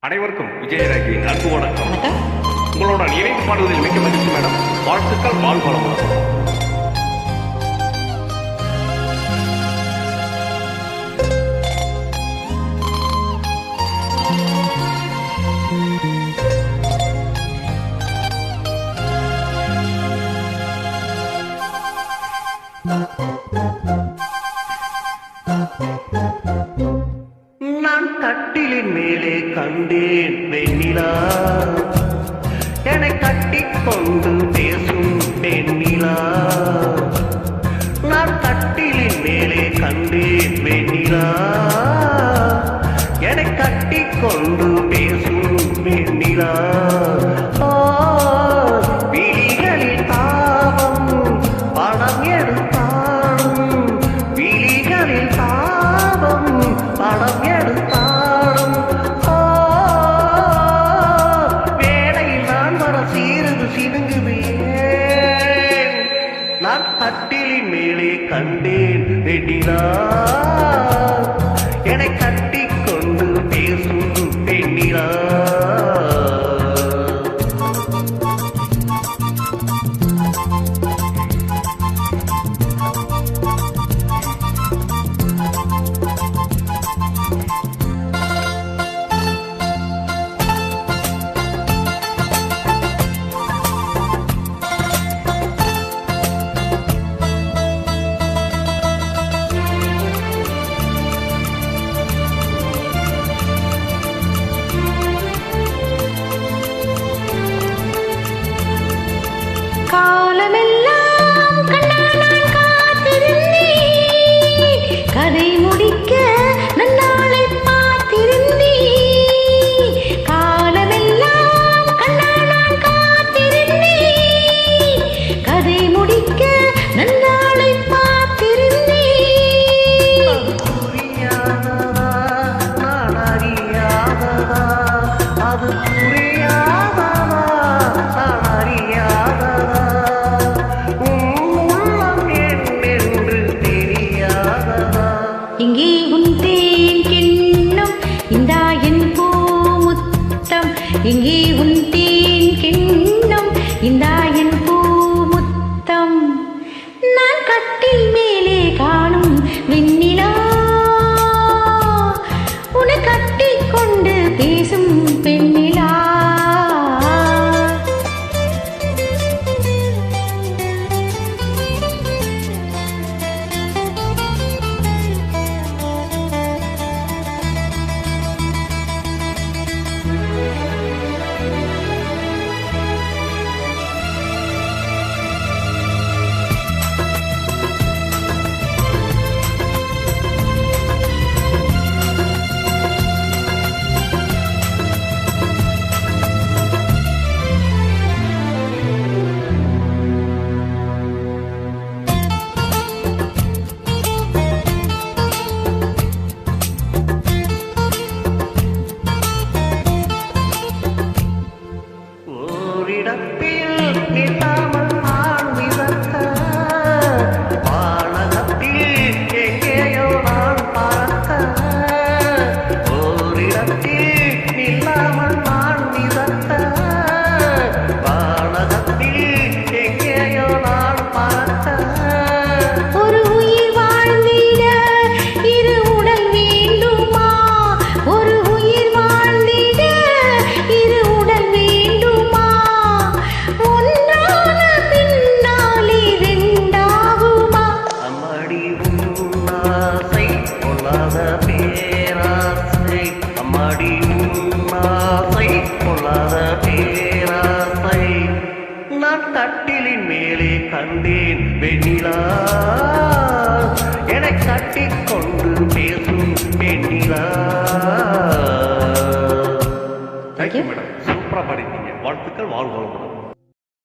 அனைவருக்கும் விஜயராகியின் அன்பு வணக்கம். உங்களுடன் இணைந்து பாடுவதில் மிக்க மகிழ்ச்சி மேடம். வாழ்த்துக்கள், வாழ்வளமுடன். நான் கட்டிலின் மேலே கண்டேன் வெண்ணிலா, என்னை கட்டிக்கொண்டு பேசும் வெண்ணிலா. நான் கட்டிலின் மேலே கண்டேன் வெண்ணிலா, என்னை கட்டிக்கொண்டு பேசும் வெண்ணிலா. விழிகளில் தாவம் படம் எடுத்தாலும், விழிகளில் தாவம் படம் எடுத்தாலும், வேளையில் நான் வர சீரது சினுங்குவேன். நான் கட்டிலின் மேலே கண்டேன் வெண்ணிலா, என்னை கட்டிக்கொண்டு பேசும் பெண்ணிலா. காலமெல்லாம் கண்ணால் காத்திருந்தேன், கதை முடிக்க நன்னாளை பார்த்திருந்தேன். காலமெல்லாம் கண்ணால் காத்திருந்தேன், கதை முடிக்க நன்னாளை பார்த்திருந்தேன். புரியாததா நான் அறியாததா, அது புரியாததா நான் அறியாததா, இங்கே உன் தேன் கிண்ணம் இந்தா என் பூமுத்தம், இங்கே உன் தேன் கிண்ணம் இந்தா என் பூமுத்தம். நான் கட்டில் மேலே காணும் வெண்ணிலா, உன்னை கட்டிக்கொண்டு பேசும் பெண்ணிலா. நான் கட்டிலின் மேலே கண்டேன் வெண்ணிலா, என்னை கட்டிக்கொண்டு பேசும் பெண்ணிலா. தேங்க்யூ மேடம், சூப்பரா பாடிட்டீங்க. வாழ்த்துக்கள், வாழ்வளமுடன்.